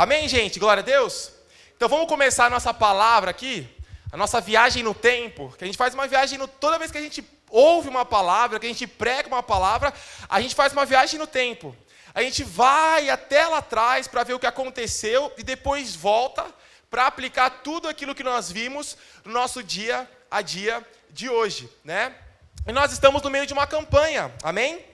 Amém, gente? Glória a Deus? Então vamos começar a nossa palavra aqui, a nossa viagem no tempo, que a gente faz uma viagem toda vez que a gente ouve uma palavra, que a gente prega uma palavra, a gente faz uma viagem no tempo. A gente vai até lá atrás para ver o que aconteceu e depois volta para aplicar tudo aquilo que nós vimos no nosso dia a dia de hoje, né? E nós estamos no meio de uma campanha, amém?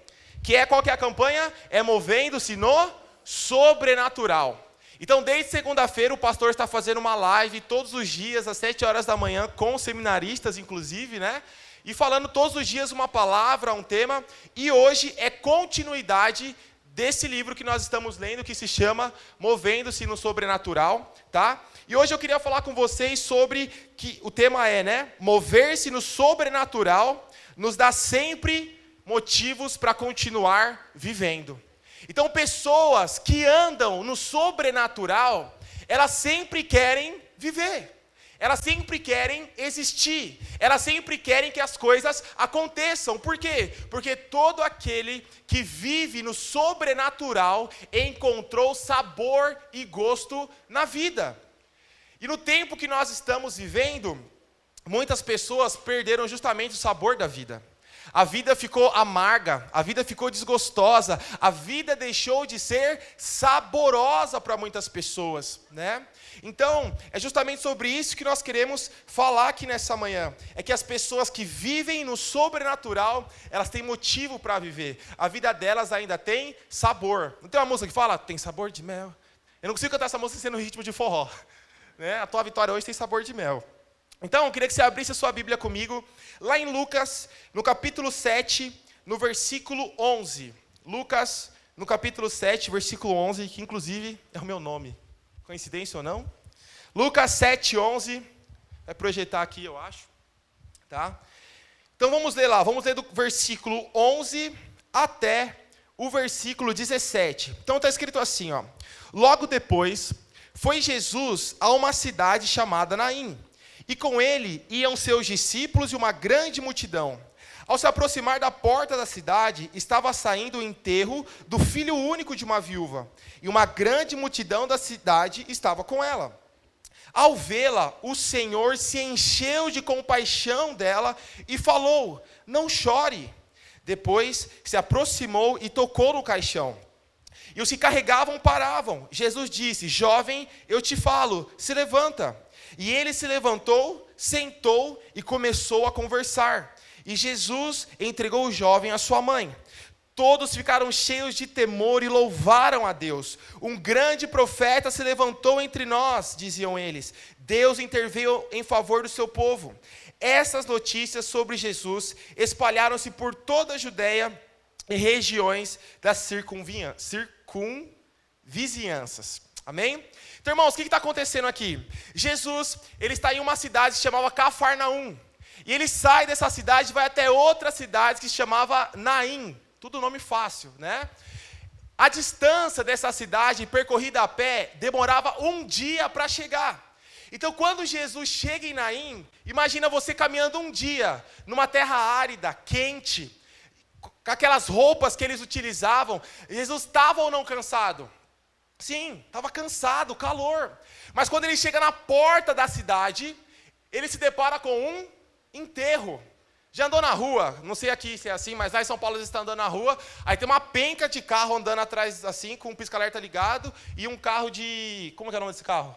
Qual que é a campanha? É movendo-se no sobrenatural. Então, desde segunda-feira, o pastor está fazendo uma live todos os dias, às 7 horas da manhã, com seminaristas, inclusive, né? E falando todos os dias uma palavra, um tema. E hoje é continuidade desse livro que nós estamos lendo, que se chama Movendo-se no Sobrenatural, tá? E hoje eu queria falar com vocês sobre, que o tema é, né? Mover-se no sobrenatural nos dá sempre motivos para continuar vivendo. Então, pessoas que andam no sobrenatural, elas sempre querem viver. Elas sempre querem existir. Elas sempre querem que as coisas aconteçam. Por quê? Porque todo aquele que vive no sobrenatural encontrou sabor e gosto na vida. E no tempo que nós estamos vivendo, muitas pessoas perderam justamente o sabor da vida. A vida ficou amarga, a vida ficou desgostosa, a vida deixou de ser saborosa para muitas pessoas, né? Então, é justamente sobre isso que nós queremos falar aqui nessa manhã. É que as pessoas que vivem no sobrenatural, elas têm motivo para viver. A vida delas ainda tem sabor. Não tem uma música que fala, tem sabor de mel? Eu não consigo cantar essa música sendo ritmo de forró, né? A tua vitória hoje tem sabor de mel. Então, eu queria que você abrisse a sua Bíblia comigo, lá em Lucas, no capítulo 7, no versículo 11. Lucas, no capítulo 7, versículo 11, que inclusive é o meu nome. Coincidência ou não? Lucas 7, 11. Vai projetar aqui, eu acho. Tá? Então, vamos ler lá. Vamos ler do versículo 11 até o versículo 17. Então, está escrito assim, ó. Logo depois, foi Jesus a uma cidade chamada Naim. E com ele iam seus discípulos e uma grande multidão. Ao se aproximar da porta da cidade, estava saindo o enterro do filho único de uma viúva. E uma grande multidão da cidade estava com ela. Ao vê-la, o Senhor se encheu de compaixão dela e falou, não chore. Depois se aproximou e tocou no caixão. E os que carregavam paravam. Jesus disse, jovem, eu te falo, se levanta. E ele se levantou, sentou e começou a conversar. E Jesus entregou o jovem à sua mãe. Todos ficaram cheios de temor e louvaram a Deus. Um grande profeta se levantou entre nós, diziam eles. Deus interveio em favor do seu povo. Essas notícias sobre Jesus espalharam-se por toda a Judéia e regiões das circunvizinhanças. Amém? Então, irmãos, o que está acontecendo aqui? Jesus, ele está em uma cidade que se chamava Cafarnaum. E ele sai dessa cidade e vai até outra cidade que se chamava Naim. Tudo nome fácil, né? A distância dessa cidade, percorrida a pé, demorava um dia para chegar. Então, quando Jesus chega em Naim, imagina você caminhando um dia, numa terra árida, quente, com aquelas roupas que eles utilizavam. Jesus estava ou não cansado? Sim, estava cansado, calor. Mas quando ele chega na porta da cidade, ele se depara com um enterro. Já andou na rua? Não sei aqui se é assim, mas lá em São Paulo eles estão andando na rua. Aí tem uma penca de carro andando atrás assim, com um pisca-alerta ligado. E um carro de... Como que é o nome desse carro?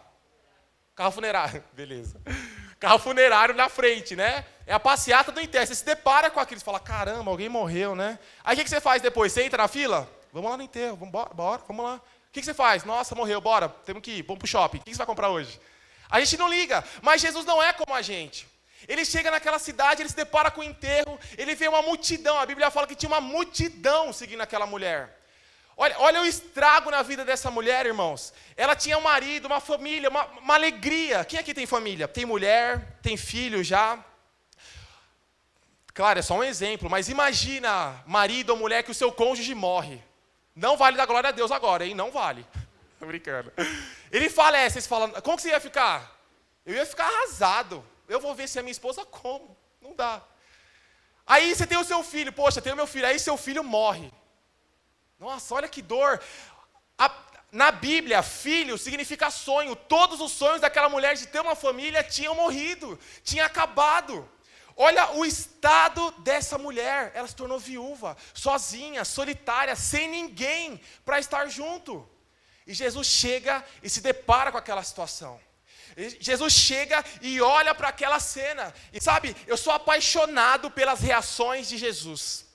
Carro funerário, beleza. Carro funerário na frente, né? É a passeata do enterro. Você se depara com aquilo, você fala, caramba, alguém morreu, né? Aí o que você faz depois? Você entra na fila? Vamos lá no enterro, bora, vamos lá. O que você faz? Nossa, morreu, bora, temos que ir, vamos pro shopping. O que você vai comprar hoje? A gente não liga, mas Jesus não é como a gente. Ele chega naquela cidade, ele se depara com o enterro, ele vê uma multidão. A Bíblia fala que tinha uma multidão seguindo aquela mulher. Olha o estrago na vida dessa mulher, irmãos. Ela tinha um marido, uma família, uma alegria. Quem aqui tem família? Tem mulher, tem filho já. Claro, é só um exemplo, mas imagina marido ou mulher que o seu cônjuge morre. Não vale dar glória a Deus agora, hein? Não vale. Tô brincando. Ele falece, vocês falam, como que você ia ficar? Eu ia ficar arrasado. Eu vou ver se a minha esposa como. Não dá. Aí você tem o seu filho, poxa, tem o meu filho. Aí seu filho morre. Nossa, olha que dor. Na Bíblia, filho significa sonho. Todos os sonhos daquela mulher de ter uma família tinham morrido, tinham acabado. Olha o estado dessa mulher. Ela se tornou viúva, sozinha, solitária, sem ninguém para estar junto. E Jesus chega e se depara com aquela situação. Jesus chega e olha para aquela cena. E sabe, eu sou apaixonado pelas reações de Jesus.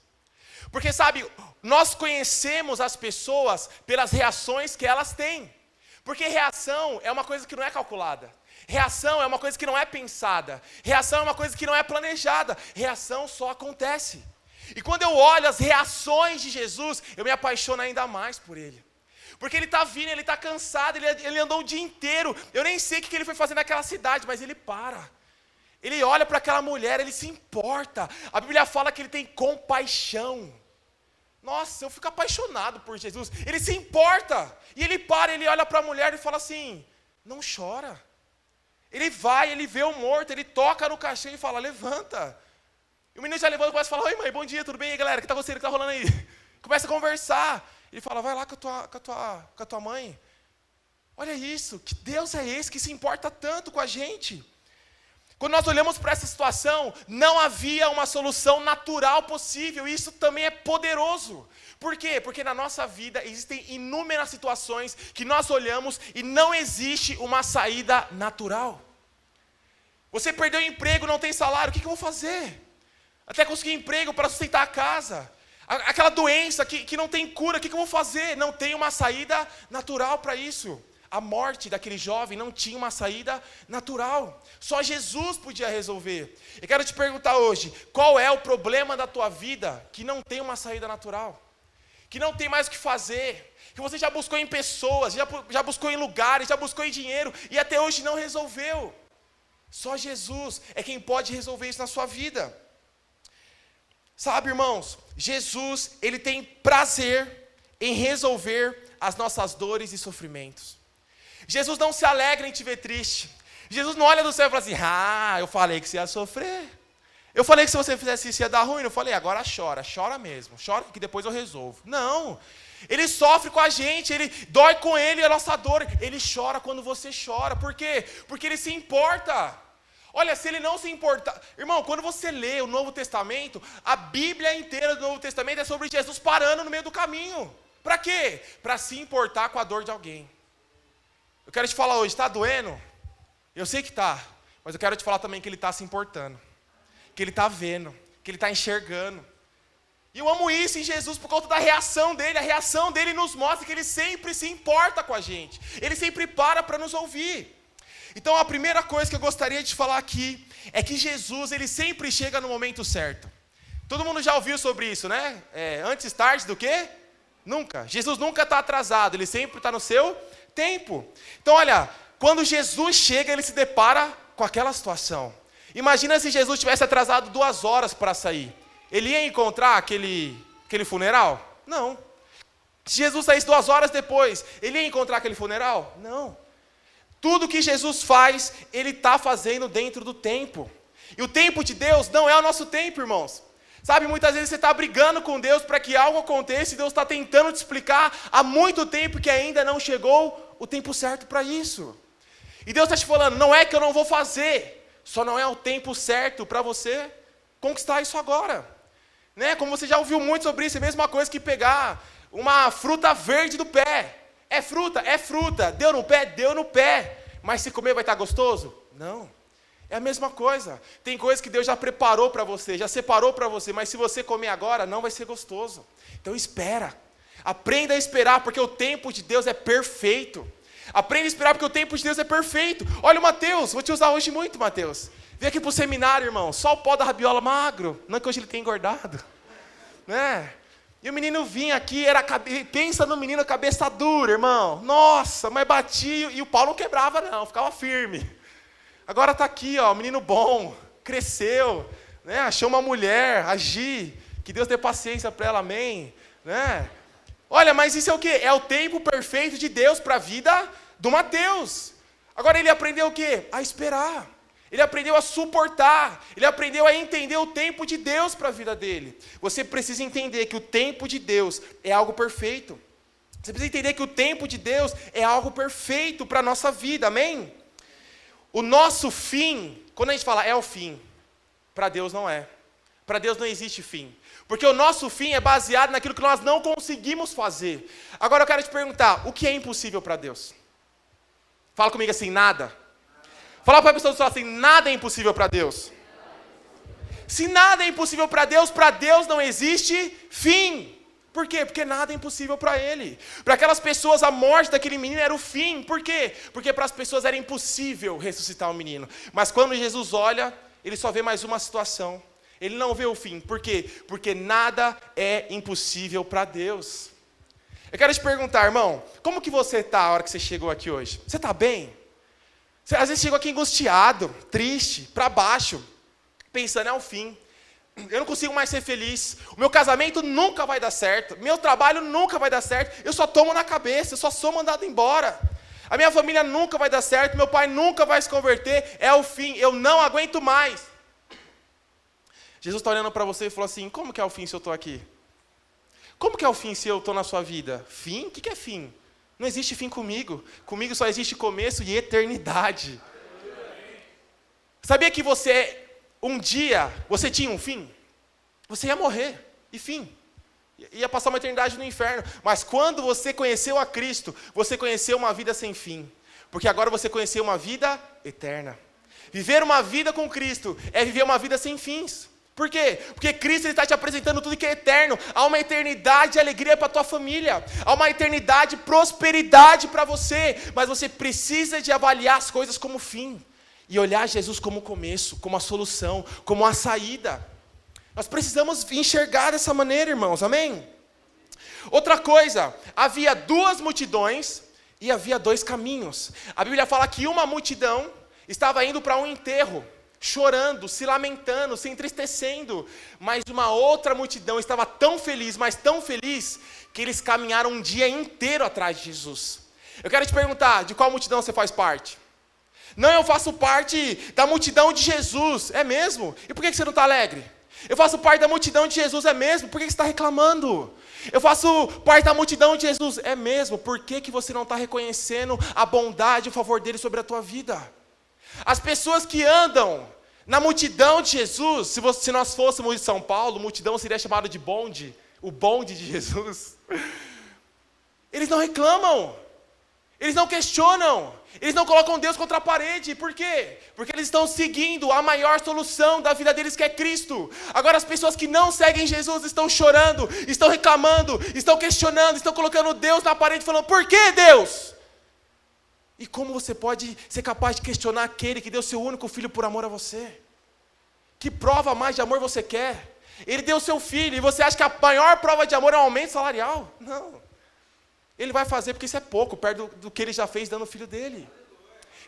Porque sabe, nós conhecemos as pessoas pelas reações que elas têm. Porque reação é uma coisa que não é calculada. Reação é uma coisa que não é pensada. Reação é uma coisa que não é planejada. Reação só acontece. E quando eu olho as reações de Jesus, eu me apaixono ainda mais por ele. Porque ele está vindo, ele está cansado, ele andou o dia inteiro. Eu nem sei o que ele foi fazer naquela cidade, mas ele para. Ele olha para aquela mulher, ele se importa. A Bíblia fala que ele tem compaixão. Nossa, eu fico apaixonado por Jesus. Ele se importa. E ele para, ele olha para a mulher e fala assim, não chora. Ele vai, ele vê o morto, ele toca no caixão e fala, levanta. E o menino já levanta e começa a falar, oi mãe, bom dia, tudo bem aí galera? O que está acontecendo? O que está rolando aí? Começa a conversar. Ele fala, vai lá com a tua mãe. Olha isso, que Deus é esse que se importa tanto com a gente? Quando nós olhamos para essa situação, não havia uma solução natural possível, e isso também é poderoso. Por quê? Porque na nossa vida existem inúmeras situações que nós olhamos e não existe uma saída natural. Você perdeu o emprego, não tem salário, o que eu vou fazer? Até conseguir emprego para sustentar a casa. Aquela doença que não tem cura, o que eu vou fazer? Não tem uma saída natural para isso. A morte daquele jovem não tinha uma saída natural. Só Jesus podia resolver. Eu quero te perguntar hoje, qual é o problema da tua vida que não tem uma saída natural? Que não tem mais o que fazer? Que você já buscou em pessoas, já buscou em lugares, já buscou em dinheiro e até hoje não resolveu. Só Jesus é quem pode resolver isso na sua vida. Sabe, irmãos, Jesus, ele tem prazer em resolver as nossas dores e sofrimentos. Jesus não se alegra em te ver triste. Jesus não olha do céu e fala assim, eu falei que você ia sofrer. Eu falei que se você fizesse isso ia dar ruim. Eu falei, agora chora mesmo. Chora que depois eu resolvo. Não, ele sofre com a gente, ele dói com ele a nossa dor. Ele chora quando você chora. Por quê? Porque ele se importa. Olha, se ele não se importar... Irmão, quando você lê o Novo Testamento, a Bíblia inteira do Novo Testamento é sobre Jesus parando no meio do caminho. Para quê? Para se importar com a dor de alguém. Eu quero te falar hoje, está doendo? Eu sei que está, mas eu quero te falar também que ele está se importando. Que ele está vendo, que ele está enxergando. E eu amo isso em Jesus por conta da reação dele. A reação dele nos mostra que ele sempre se importa com a gente. Ele sempre para nos ouvir. Então a primeira coisa que eu gostaria de falar aqui é que Jesus, ele sempre chega no momento certo. Todo mundo já ouviu sobre isso, né? Antes tarde do que? Nunca. Jesus nunca está atrasado, ele sempre está no seu tempo. Então olha, quando Jesus chega, ele se depara com aquela situação. Imagina se Jesus tivesse atrasado 2 horas para sair. Ele ia encontrar aquele funeral? Não. Se Jesus saísse 2 horas depois, ele ia encontrar aquele funeral? Não. Tudo que Jesus faz, ele está fazendo dentro do tempo. E o tempo de Deus não é o nosso tempo, irmãos. Sabe, muitas vezes você está brigando com Deus para que algo aconteça e Deus está tentando te explicar há muito tempo que ainda não chegou o tempo certo para isso. E Deus está te falando, não é que eu não vou fazer, só não é o tempo certo para você conquistar isso agora. Né? Como você já ouviu muito sobre isso, é a mesma coisa que pegar uma fruta verde do pé. É fruta, deu no pé, mas se comer vai estar gostoso? Não. É a mesma coisa. Tem coisas que Deus já preparou para você, já separou para você, mas se você comer agora, não vai ser gostoso. Então espera. Aprenda a esperar, porque o tempo de Deus é perfeito. Aprenda a esperar, porque o tempo de Deus é perfeito. Olha o Mateus, vou te usar hoje muito, Mateus. Vem aqui para o seminário, irmão. Só o pó da rabiola magro. Não que hoje ele tenha engordado. Né? E o menino vinha aqui, pensa no menino, cabeça dura, irmão. Nossa, mas batia e o pau não quebrava não, ficava firme. Agora está aqui, ó, menino bom, cresceu, né? Achou uma mulher, agir, que Deus dê paciência para ela, amém. Né? Olha, mas isso é o quê? É o tempo perfeito de Deus para a vida do Mateus. Agora ele aprendeu o quê? A esperar. Ele aprendeu a suportar. Ele aprendeu a entender o tempo de Deus para a vida dele. Você precisa entender que o tempo de Deus é algo perfeito. Você precisa entender que o tempo de Deus é algo perfeito para a nossa vida, amém? O nosso fim, quando a gente fala é o fim, para Deus não é. Para Deus não existe fim. Porque o nosso fim é baseado naquilo que nós não conseguimos fazer. Agora eu quero te perguntar, o que é impossível para Deus? Fala comigo assim, nada. Fala para a pessoa assim, nada é impossível para Deus. Se nada é impossível para Deus não existe fim. Por quê? Porque nada é impossível para Ele. Para aquelas pessoas, a morte daquele menino era o fim. Por quê? Porque para as pessoas era impossível ressuscitar o menino. Mas quando Jesus olha, Ele só vê mais uma situação. Ele não vê o fim. Por quê? Porque nada é impossível para Deus. Eu quero te perguntar, irmão, como que você está a hora que você chegou aqui hoje? Você está bem? Você às vezes chegou aqui angustiado, triste, para baixo, pensando é o fim. Eu não consigo mais ser feliz. O meu casamento nunca vai dar certo. Meu trabalho nunca vai dar certo. Eu só tomo na cabeça, eu só sou mandado embora. A minha família nunca vai dar certo, meu pai nunca vai se converter, é o fim, eu não aguento mais. Jesus está olhando para você e falou assim, como que é o fim se eu estou aqui? Como que é o fim se eu estou na sua vida? Fim? O que é fim? Não existe fim comigo. Comigo só existe começo e eternidade. Sabia que um dia, você tinha um fim? Você ia morrer, e fim. Ia passar uma eternidade no inferno. Mas quando você conheceu a Cristo, você conheceu uma vida sem fim. Porque agora você conheceu uma vida eterna. Viver uma vida com Cristo é viver uma vida sem fins. Por quê? Porque Cristo está te apresentando tudo que é eterno. Há uma eternidade de alegria para a tua família. Há uma eternidade de prosperidade para você. Mas você precisa de avaliar as coisas como fim. E olhar Jesus como o começo, como a solução, como a saída. Nós precisamos enxergar dessa maneira, irmãos. Amém? Outra coisa. Havia duas multidões e havia dois caminhos. A Bíblia fala que uma multidão estava indo para um enterro, chorando, se lamentando, se entristecendo. Mas uma outra multidão estava tão feliz, mas tão feliz, que eles caminharam um dia inteiro atrás de Jesus. Eu quero te perguntar, de qual multidão você faz parte? Não, eu faço parte da multidão de Jesus. É mesmo? E por que você não está alegre? Eu faço parte da multidão de Jesus. É mesmo? Por que você está reclamando? Eu faço parte da multidão de Jesus. É mesmo? Por que você não está reconhecendo a bondade e o favor dele sobre a tua vida? As pessoas que andam na multidão de Jesus, se nós fôssemos de São Paulo, multidão seria chamado de bonde, o bonde de Jesus. Eles não reclamam, eles não questionam, eles não colocam Deus contra a parede. Por quê? Porque eles estão seguindo a maior solução da vida deles, que é Cristo. Agora as pessoas que não seguem Jesus estão chorando, estão reclamando, estão questionando, estão colocando Deus na parede, falando, por que Deus? E como você pode ser capaz de questionar aquele que deu seu único filho por amor a você? Que prova mais de amor você quer? Ele deu seu filho e você acha que a maior prova de amor é um aumento salarial? Não. Ele vai fazer porque isso é pouco, perto do que ele já fez dando o filho dele.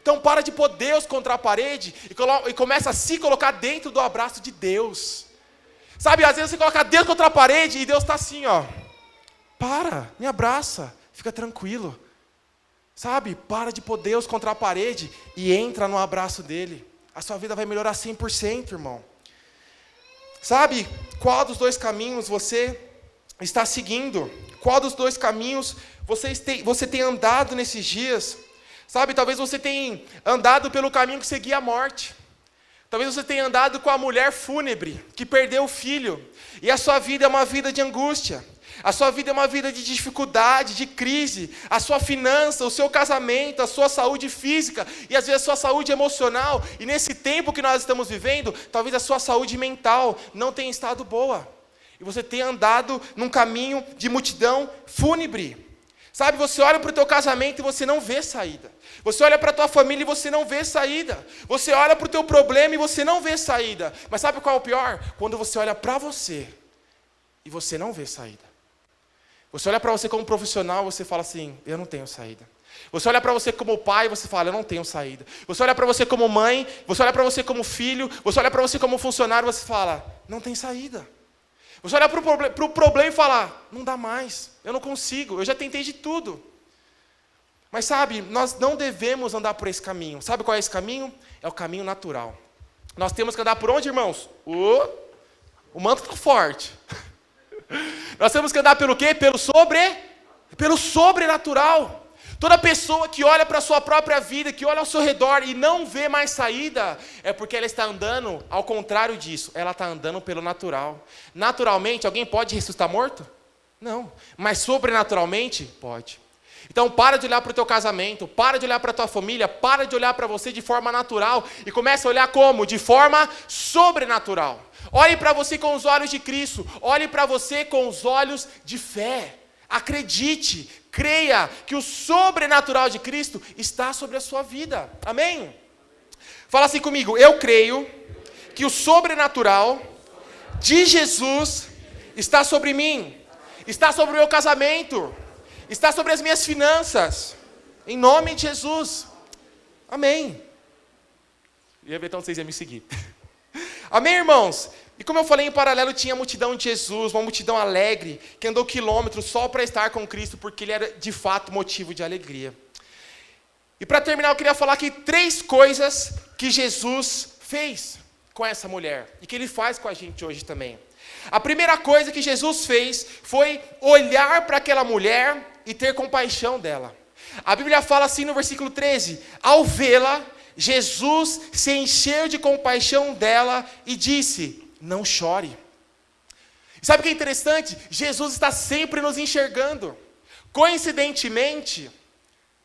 Então para de pôr Deus contra a parede e começa a se colocar dentro do abraço de Deus. Sabe, às vezes você coloca Deus contra a parede e Deus está assim, ó. Para, me abraça, fica tranquilo. Sabe, para de pôr Deus contra a parede e entra no abraço dele. A sua vida vai melhorar 100%, irmão. Sabe, qual dos dois caminhos você está seguindo? Qual dos dois caminhos você tem andado nesses dias? Sabe, talvez você tenha andado pelo caminho que seguia a morte. Talvez você tenha andado com a mulher fúnebre, que perdeu o filho. E a sua vida é uma vida de angústia. A sua vida é uma vida de dificuldade, de crise. A sua finança, o seu casamento, a sua saúde física e às vezes a sua saúde emocional. E nesse tempo que nós estamos vivendo, talvez a sua saúde mental não tenha estado boa. E você tenha andado num caminho de multidão fúnebre. Sabe, você olha para o teu casamento e você não vê saída. Você olha para a tua família e você não vê saída. Você olha para o teu problema e você não vê saída. Mas sabe qual é o pior? Quando você olha para você e você não vê saída. Você olha para você como profissional, você fala assim, eu não tenho saída. Você olha para você como pai, você fala, eu não tenho saída. Você olha para você como mãe, você olha para você como filho, você olha para você como funcionário, você fala, não tem saída. Você olha para o problema e fala, não dá mais, eu não consigo, eu já tentei de tudo. Mas sabe, nós não devemos andar por esse caminho. Sabe qual é esse caminho? É o caminho natural. Nós temos que andar por onde, irmãos? O manto está forte. Nós temos que andar pelo quê? Pelo sobrenatural. Pelo sobrenatural. Toda pessoa que olha para a sua própria vida, que olha ao seu redor e não vê mais saída, é porque ela está andando ao contrário disso. Ela está andando pelo natural. Naturalmente, alguém pode ressuscitar morto? Não. Mas sobrenaturalmente, pode. Então para de olhar para o teu casamento, para de olhar para a tua família, para de olhar para você de forma natural e começa a olhar como? De forma sobrenatural. Olhe para você com os olhos de Cristo, olhe para você com os olhos de fé. Acredite, creia que o sobrenatural de Cristo está sobre a sua vida. Amém? Fala assim comigo, eu creio que o sobrenatural de Jesus está sobre mim, está sobre o meu casamento, está sobre as minhas finanças, em nome de Jesus. Amém. Ia ver então vocês iam me seguir. Amém, irmãos? E como eu falei, em paralelo tinha a multidão de Jesus, uma multidão alegre, que andou quilômetros só para estar com Cristo, porque ele era de fato motivo de alegria. E para terminar, eu queria falar aqui 3 coisas que Jesus fez com essa mulher, e que ele faz com a gente hoje também. A primeira coisa que Jesus fez foi olhar para aquela mulher e ter compaixão dela. A Bíblia fala assim no versículo 13, ao vê-la, Jesus se encheu de compaixão dela e disse, não chore. Sabe o que é interessante? Jesus está sempre nos enxergando. Coincidentemente,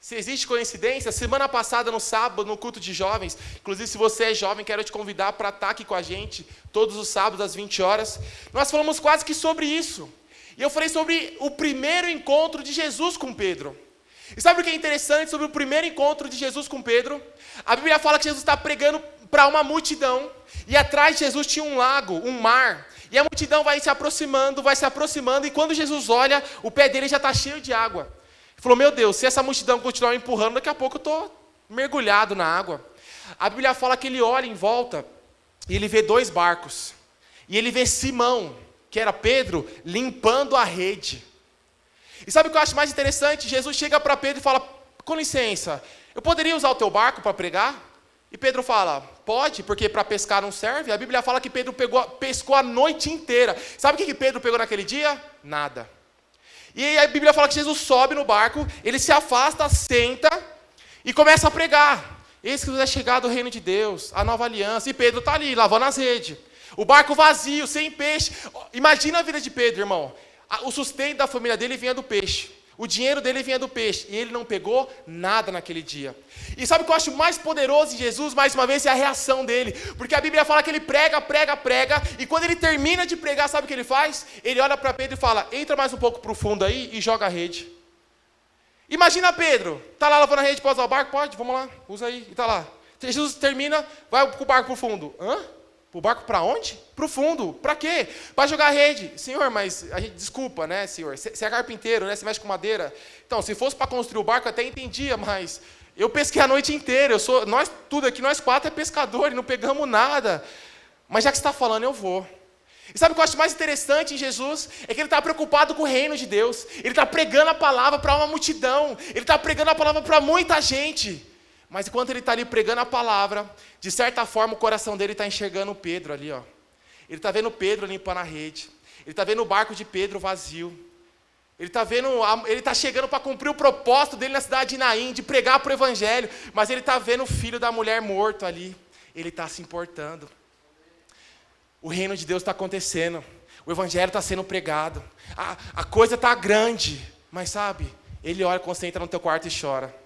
se existe coincidência, semana passada no sábado, no culto de jovens, inclusive se você é jovem, quero te convidar para estar aqui com a gente, todos os sábados às 20 horas, nós falamos quase que sobre isso. E eu falei sobre o primeiro encontro de Jesus com Pedro. E sabe o que é interessante sobre o primeiro encontro de Jesus com Pedro? A Bíblia fala que Jesus está pregando para uma multidão, e atrás de Jesus tinha um lago, um mar, e a multidão vai se aproximando, e quando Jesus olha, o pé dele já está cheio de água. Ele falou, meu Deus, se essa multidão continuar me empurrando, daqui a pouco eu estou mergulhado na água. A Bíblia fala que ele olha em volta, e ele vê 2 barcos, e ele vê Simão, que era Pedro, limpando a rede. E sabe o que eu acho mais interessante? Jesus chega para Pedro e fala, com licença, eu poderia usar o teu barco para pregar? E Pedro fala, pode, porque para pescar não serve. A Bíblia fala que Pedro pescou a noite inteira. Sabe o que Pedro pegou naquele dia? Nada. E aí a Bíblia fala que Jesus sobe no barco, ele se afasta, senta e começa a pregar. Eis que nos é chegado o reino de Deus, a nova aliança. E Pedro está ali, lavando as redes. O barco vazio, sem peixe. Imagina a vida de Pedro, irmão. O sustento da família dele vinha do peixe. O dinheiro dele vinha do peixe. E ele não pegou nada naquele dia. E sabe o que eu acho mais poderoso em Jesus? Mais uma vez, é a reação dele. Porque a Bíblia fala que ele prega. E quando ele termina de pregar, sabe o que ele faz? Ele olha para Pedro e fala, entra mais um pouco para o fundo aí e joga a rede. Imagina Pedro. Está lá lavando a rede, pode usar o barco? Pode, vamos lá, usa aí. E está lá. Jesus termina, vai com o barco para o fundo. Hã? O barco para onde? Para o fundo. Para quê? Para jogar a rede. Senhor, mas a gente desculpa, né, senhor? Você é carpinteiro, né? Você mexe com madeira. Então, se fosse para construir o barco, eu até entendia, mas eu pesquei a noite inteira. Nós 4 é pescador e não pegamos nada. Mas já que você está falando, eu vou. E sabe o que eu acho mais interessante em Jesus? É que ele está preocupado com o reino de Deus. Ele está pregando a palavra para uma multidão. Ele está pregando a palavra para muita gente. Mas enquanto ele está ali pregando a palavra, de certa forma o coração dele está enxergando o Pedro ali, ó. Ele está vendo Pedro limpando a rede. Ele está vendo o barco de Pedro vazio. Ele está chegando para cumprir o propósito dele na cidade de Naim, de pregar para o evangelho. Mas ele está vendo o filho da mulher morto ali. Ele está se importando. O reino de Deus está acontecendo. O evangelho está sendo pregado. A coisa está grande. Mas sabe, ele olha quando você entra no teu quarto e chora.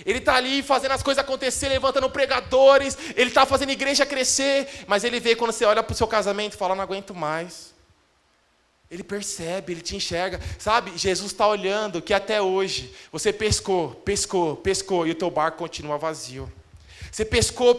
Ele está ali fazendo as coisas acontecer, levantando pregadores, ele está fazendo a igreja crescer, mas ele vê quando você olha para o seu casamento e fala, não aguento mais. Ele percebe, ele te enxerga. Sabe, Jesus está olhando que até hoje você pescou, e o teu barco continua vazio. Você pescou,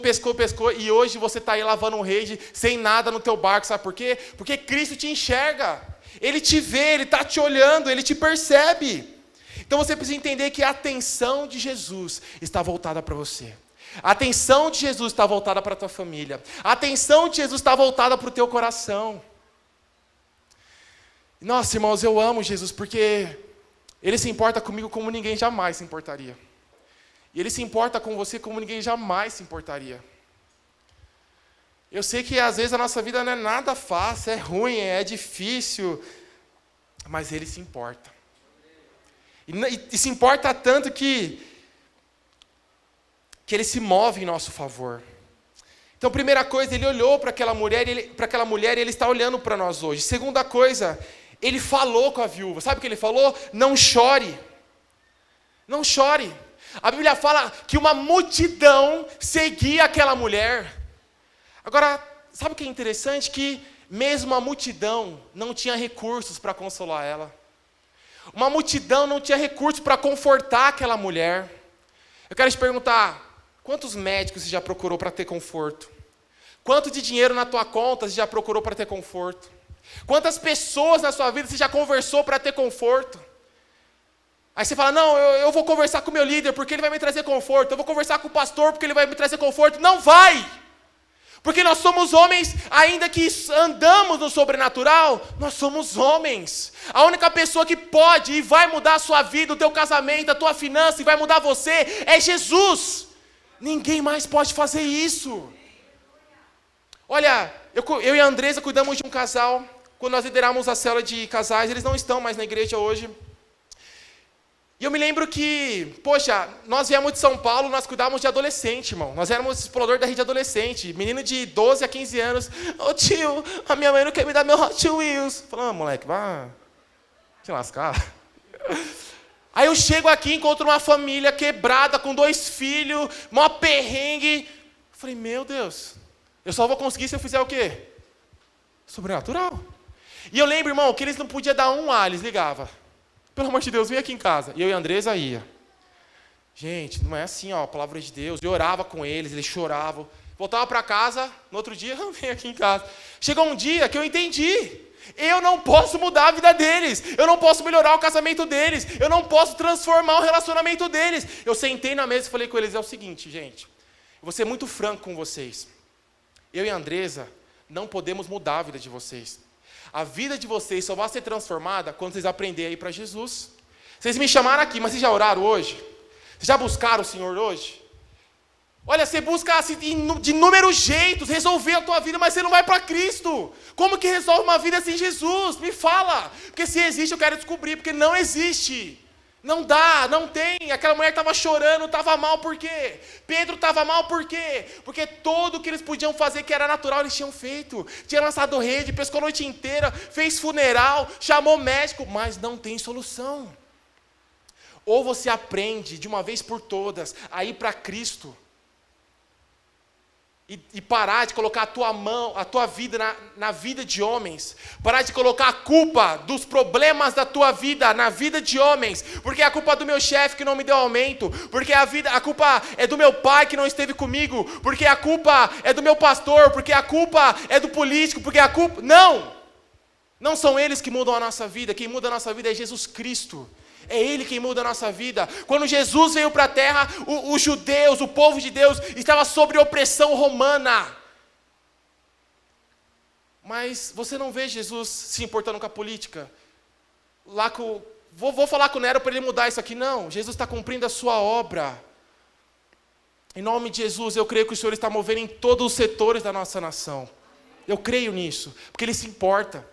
e hoje você está aí lavando um rede sem nada no teu barco, sabe por quê? Porque Cristo te enxerga, Ele te vê, Ele está te olhando, Ele te percebe. Então você precisa entender que a atenção de Jesus está voltada para você. A atenção de Jesus está voltada para a tua família. A atenção de Jesus está voltada para o teu coração. Nossa, irmãos, eu amo Jesus porque Ele se importa comigo como ninguém jamais se importaria. E Ele se importa com você como ninguém jamais se importaria. Eu sei que às vezes a nossa vida não é nada fácil, é ruim, é difícil, mas Ele se importa. E se importa tanto que Ele se move em nosso favor. Então, primeira coisa, Ele olhou para aquela mulher e Ele está olhando para nós hoje. Segunda coisa, Ele falou com a viúva. Sabe o que Ele falou? Não chore. Não chore. A Bíblia fala que uma multidão seguia aquela mulher. Agora, sabe o que é interessante? Que mesmo a multidão não tinha recursos para consolar ela. Uma multidão não tinha recursos para confortar aquela mulher. Eu quero te perguntar, quantos médicos você já procurou para ter conforto? Quanto de dinheiro na tua conta você já procurou para ter conforto? Quantas pessoas na sua vida você já conversou para ter conforto? Aí você fala, não, eu vou conversar com o meu líder porque ele vai me trazer conforto. Eu vou conversar com o pastor porque ele vai me trazer conforto. Não vai! Porque nós somos homens, ainda que andamos no sobrenatural, nós somos homens. A única pessoa que pode e vai mudar a sua vida, o teu casamento, a tua finança e vai mudar você é Jesus. Ninguém mais pode fazer isso. Olha, eu e a Andresa cuidamos de um casal, quando nós lideramos a célula de casais, eles não estão mais na igreja hoje. E eu me lembro que, poxa, nós viemos de São Paulo, nós cuidávamos de adolescente, irmão. Nós éramos explorador da rede de adolescente, menino de 12 a 15 anos. Ô tio, a minha mãe não quer me dar meu Hot Wheels. Falei, moleque, vai te lascar. Aí eu chego aqui, encontro uma família quebrada, com 2 filhos, mó perrengue. Falei, meu Deus, eu só vou conseguir se eu fizer o quê? Sobrenatural. E eu lembro, irmão, que eles não podiam dar um A, eles ligavam. Pelo amor de Deus, vem aqui em casa. E eu e a Andresa ia. Gente, não é assim, ó, a palavra de Deus. Eu orava com eles choravam. Voltava para casa, no outro dia, vem aqui em casa. Chegou um dia que eu entendi. Eu não posso mudar a vida deles. Eu não posso melhorar o casamento deles. Eu não posso transformar o relacionamento deles. Eu sentei na mesa e falei com eles, é o seguinte, gente. Eu vou ser muito franco com vocês. Eu e a Andresa não podemos mudar a vida de vocês. A vida de vocês só vai ser transformada quando vocês aprenderem a ir para Jesus. Vocês me chamaram aqui, mas vocês já oraram hoje? Vocês já buscaram o Senhor hoje? Olha, você busca assim, de inúmeros jeitos resolver a tua vida, mas você não vai para Cristo. Como que resolve uma vida sem Jesus? Me fala. Porque se existe, eu quero descobrir, porque não existe. Não dá, não tem. Aquela mulher estava chorando, estava mal, por quê? Pedro estava mal, por quê? Porque tudo que eles podiam fazer, que era natural, eles tinham feito. Tinha lançado rede, pescou a noite inteira, fez funeral, chamou médico, mas não tem solução. Ou você aprende, de uma vez por todas, a ir para Cristo, e parar de colocar a tua vida na vida de homens. Parar de colocar a culpa dos problemas da tua vida na vida de homens. Porque é a culpa do meu chefe que não me deu aumento. Porque a culpa é do meu pai que não esteve comigo. Porque a culpa é do meu pastor. Porque a culpa é do político. Porque a culpa... Não! Não são eles que mudam a nossa vida. Quem muda a nossa vida é Jesus Cristo. É Ele quem muda a nossa vida. Quando Jesus veio para a terra, os judeus, o povo de Deus, estava sob opressão romana. Mas você não vê Jesus se importando com a política. Vou falar com o Nero para ele mudar isso aqui. Não, Jesus está cumprindo a sua obra. Em nome de Jesus, eu creio que o Senhor está movendo em todos os setores da nossa nação. Eu creio nisso, porque Ele se importa.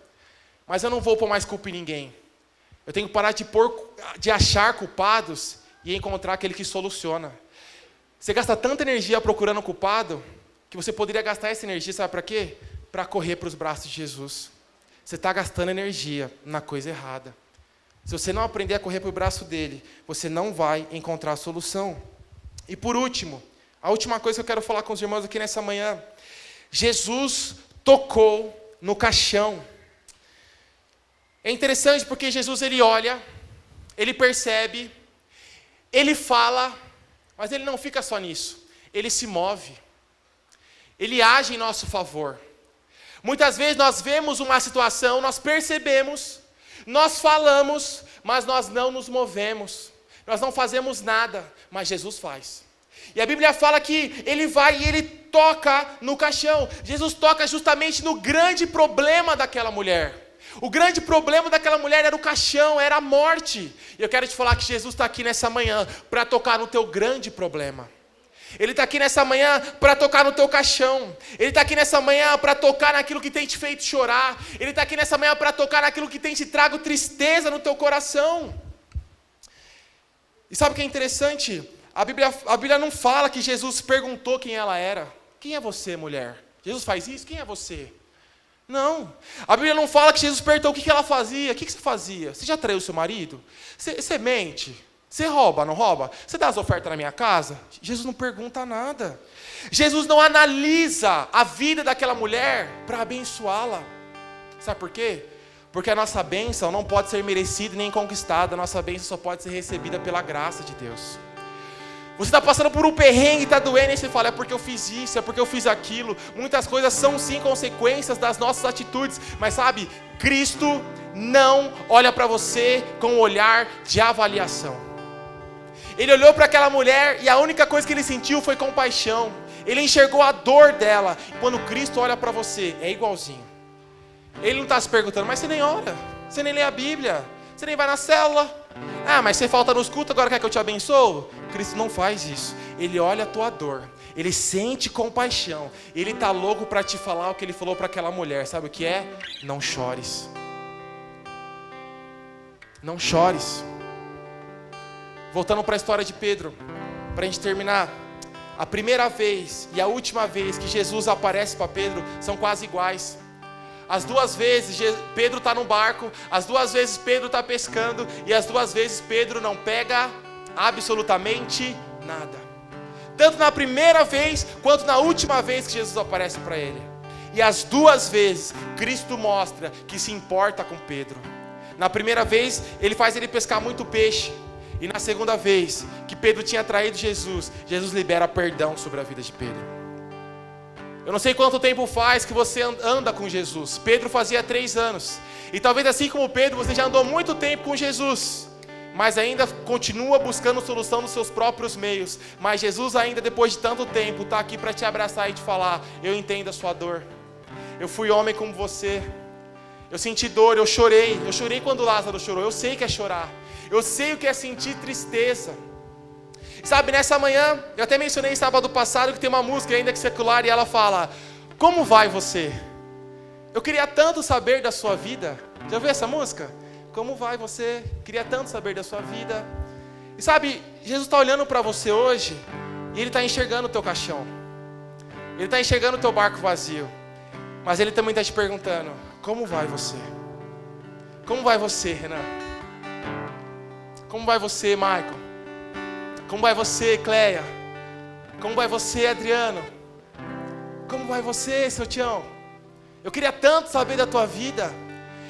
Mas eu não vou pôr mais culpa em ninguém. Eu tenho que parar de achar culpados e encontrar aquele que soluciona. Você gasta tanta energia procurando culpado, que você poderia gastar essa energia, sabe para quê? Para correr para os braços de Jesus. Você está gastando energia na coisa errada. Se você não aprender a correr para o braço dele, você não vai encontrar a solução. E por último, a última coisa que eu quero falar com os irmãos aqui nessa manhã. Jesus tocou no caixão. É interessante porque Jesus, ele olha, ele percebe, ele fala, mas ele não fica só nisso. Ele se move. Ele age em nosso favor. Muitas vezes nós vemos uma situação, nós percebemos, nós falamos, mas nós não nos movemos. Nós não fazemos nada, mas Jesus faz. E a Bíblia fala que ele vai e ele toca no caixão. Jesus toca justamente no grande problema daquela mulher. O grande problema daquela mulher era o caixão, era a morte. E eu quero te falar que Jesus está aqui nessa manhã para tocar no teu grande problema. Ele está aqui nessa manhã para tocar no teu caixão. Ele está aqui nessa manhã para tocar naquilo que tem te feito chorar. Ele está aqui nessa manhã para tocar naquilo que tem te trago tristeza no teu coração. E sabe o que é interessante? A Bíblia não fala que Jesus perguntou quem ela era. Quem é você, mulher? Jesus faz isso? Quem é você? Não. A Bíblia não fala que Jesus perguntou o que ela fazia. O que você fazia? Você já traiu seu marido? Você mente? Você rouba, não rouba? Você dá as ofertas na minha casa? Jesus não pergunta nada. Jesus não analisa a vida daquela mulher para abençoá-la. Sabe por quê? Porque a nossa bênção não pode ser merecida nem conquistada. A nossa bênção só pode ser recebida pela graça de Deus. Você está passando por um perrengue, está doendo, e você fala, é porque eu fiz isso, é porque eu fiz aquilo. Muitas coisas são sim consequências das nossas atitudes. Mas sabe, Cristo não olha para você com um olhar de avaliação. Ele olhou para aquela mulher e a única coisa que ele sentiu foi compaixão. Ele enxergou a dor dela. E quando Cristo olha para você, é igualzinho. Ele não está se perguntando, mas você nem ora, você nem lê a Bíblia, você nem vai na célula. Ah, mas você falta nos cultos, agora quer que eu te abençoo? Cristo não faz isso. Ele olha a tua dor, ele sente compaixão, ele está louco para te falar o que ele falou para aquela mulher. Sabe o que é? Não chores. Não chores. Voltando para a história de Pedro, para a gente terminar. A primeira vez e a última vez que Jesus aparece para Pedro são quase iguais. As duas vezes Pedro está no barco, as duas vezes Pedro está pescando, e as duas vezes Pedro não pega absolutamente nada. Tanto na primeira vez, quanto na última vez que Jesus aparece para ele. E as duas vezes, Cristo mostra que se importa com Pedro. Na primeira vez, ele faz ele pescar muito peixe. E na segunda vez, que Pedro tinha traído Jesus, Jesus libera perdão sobre a vida de Pedro. Eu não sei quanto tempo faz que você anda com Jesus. Pedro fazia 3 anos. E talvez assim como Pedro, você já andou muito tempo com Jesus, mas ainda continua buscando solução nos seus próprios meios. Mas Jesus ainda, depois de tanto tempo, está aqui para te abraçar e te falar, eu entendo a sua dor. Eu fui homem como você. Eu senti dor, eu chorei. Eu chorei quando Lázaro chorou. Eu sei o que é chorar. Eu sei o que é sentir tristeza. Sabe, nessa manhã, eu até mencionei sábado passado que tem uma música ainda que secular e ela fala, como vai você? Eu queria tanto saber da sua vida. Já ouviu essa música? Como vai você? Queria tanto saber da sua vida. E sabe, Jesus está olhando para você hoje e Ele está enxergando o teu caixão. Ele está enxergando o teu barco vazio. Mas Ele também está te perguntando, como vai você? Como vai você, Renan? Como vai você, Michael? Como vai você, Cleia? Como vai você, Adriano? Como vai você, seu Tião? Eu queria tanto saber da tua vida.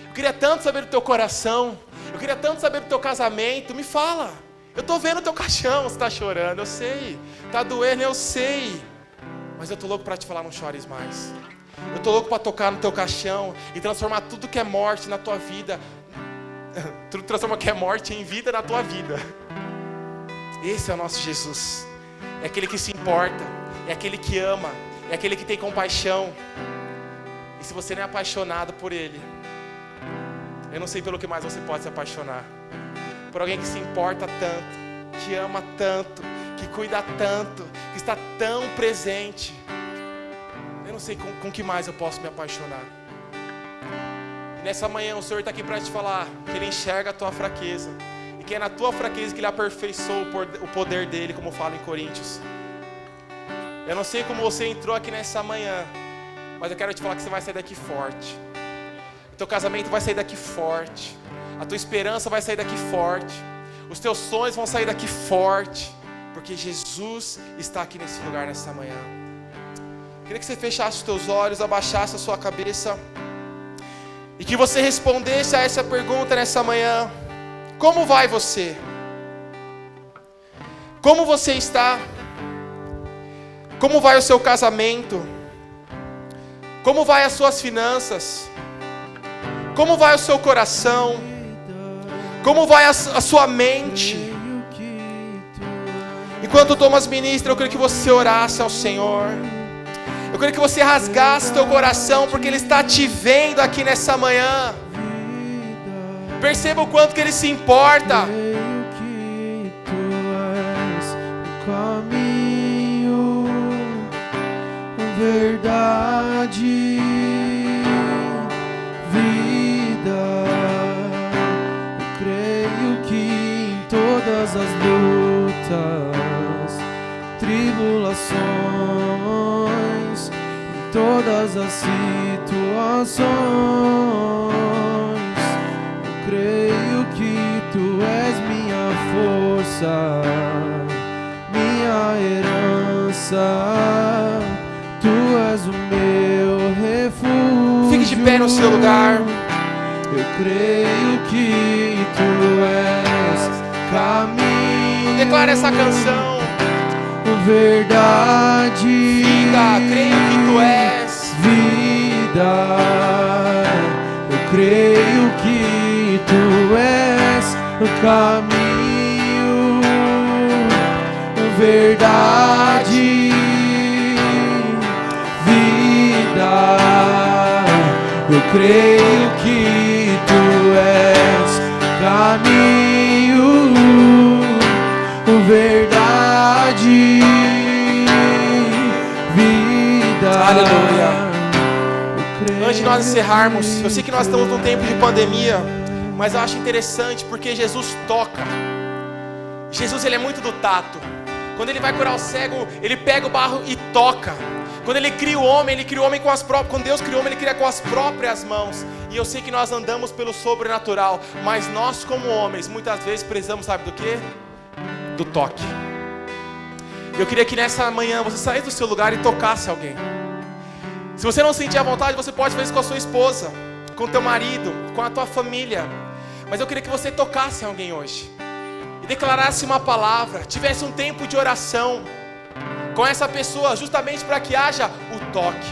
Eu queria tanto saber do teu coração. Eu queria tanto saber do teu casamento. Me fala. Eu estou vendo o teu caixão, você está chorando, eu sei. Está doendo, eu sei. Mas eu estou louco para te falar, não chores mais. Eu estou louco para tocar no teu caixão e transformar tudo que é morte na tua vida. Tudo transforma o que é morte em vida na tua vida. Esse é o nosso Jesus. É aquele que se importa, é aquele que ama, é aquele que tem compaixão. E se você não é apaixonado por Ele, eu não sei pelo que mais você pode se apaixonar. Por alguém que se importa tanto, que ama tanto, que cuida tanto, que está tão presente. Eu não sei com que mais eu posso me apaixonar. E nessa manhã o Senhor está aqui para te falar que Ele enxerga a tua fraqueza. Que é na tua fraqueza que Ele aperfeiçoou o poder dEle, como fala em Coríntios. Eu não sei como você entrou aqui nessa manhã, mas eu quero te falar que você vai sair daqui forte. O teu casamento vai sair daqui forte. A tua esperança vai sair daqui forte. Os teus sonhos vão sair daqui forte. Porque Jesus está aqui nesse lugar nessa manhã. Eu queria que você fechasse os teus olhos, abaixasse a sua cabeça e que você respondesse a essa pergunta nessa manhã. Como vai você? Como você está? Como vai o seu casamento? Como vai as suas finanças? Como vai o seu coração? Como vai a sua mente? Enquanto o Thomas ministra, eu queria que você orasse ao Senhor. Eu queria que você rasgasse teu coração, porque Ele está te vendo aqui nessa manhã. Perceba o quanto que Ele se importa. Creio que Tu és o caminho, a verdade, vida. Eu creio que em todas as lutas tribulações, em todas as situações. Eu creio que Tu és minha força, minha herança. Tu és o meu refúgio. Fique de pé no seu lugar. Eu creio que Tu és caminho. Declara essa canção. Verdade. Vida, creio que Tu és vida. Eu creio que Tu és o caminho, verdade, vida. Eu creio que Tu és caminho, verdade, vida. Aleluia. Antes de nós encerrarmos, eu sei que nós estamos num tempo de pandemia, mas eu acho interessante porque Jesus toca. Jesus, ele é muito do tato. Quando ele vai curar o cego, ele pega o barro e toca. Quando ele cria o homem, ele cria o homem com as próprias. Quando Deus cria o homem, ele cria com as próprias mãos. E eu sei que nós andamos pelo sobrenatural, mas nós como homens, muitas vezes precisamos, sabe do quê? Do toque. Eu queria que nessa manhã você saísse do seu lugar e tocasse alguém. Se você não sentir a vontade, você pode fazer isso com a sua esposa, com o teu marido, com a tua família. Mas eu queria que você tocasse alguém hoje e declarasse uma palavra, tivesse um tempo de oração com essa pessoa, justamente para que haja o toque.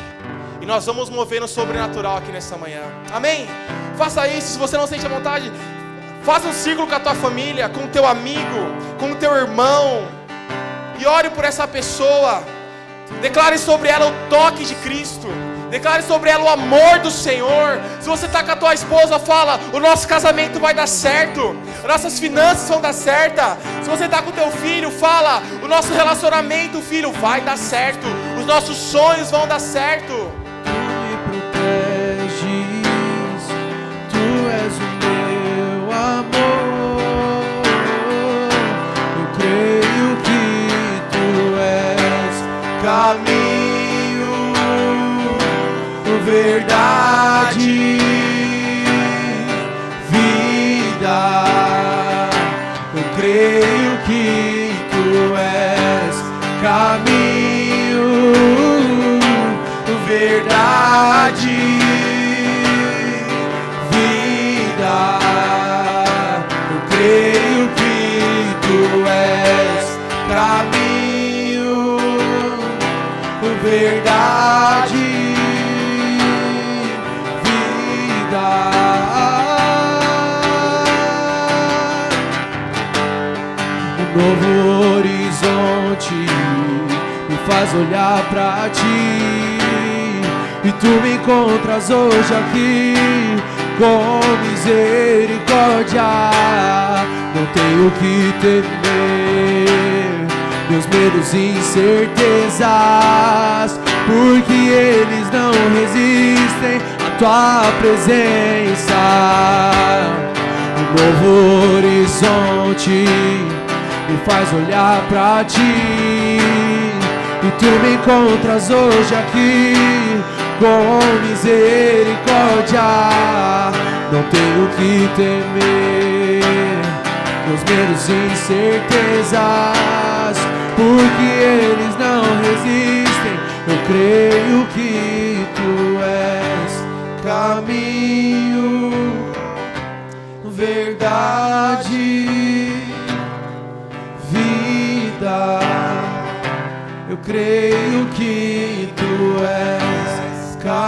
E nós vamos mover no sobrenatural aqui nessa manhã. Amém? Faça isso. Se você não sente a vontade, faça um círculo com a tua família, com o teu amigo, com o teu irmão, e ore por essa pessoa. Declare sobre ela o toque de Cristo. Declare sobre ela o amor do Senhor. Se você está com a tua esposa, fala: o nosso casamento vai dar certo, nossas finanças vão dar certo. Se você está com o teu filho, fala: o nosso relacionamento, filho, vai dar certo, os nossos sonhos vão dar certo. Tu me proteges, Tu és o meu amor. Eu creio que Tu és caminho, verdade, vida. Eu creio que Tu és caminho, verdade, vida. Eu creio que Tu és caminho, verdade, vida. Um novo horizonte me faz olhar pra Ti, e Tu me encontras hoje aqui com misericórdia. Não tenho que temer meus medos e incertezas, porque eles não resistem à Tua presença. Um novo horizonte me faz olhar pra Ti, e Tu me encontras hoje aqui com misericórdia. Não tenho que temer meus medos e incertezas, porque eles não resistem. Eu creio que Tu és caminho, verdade, vida. Eu creio que Tu és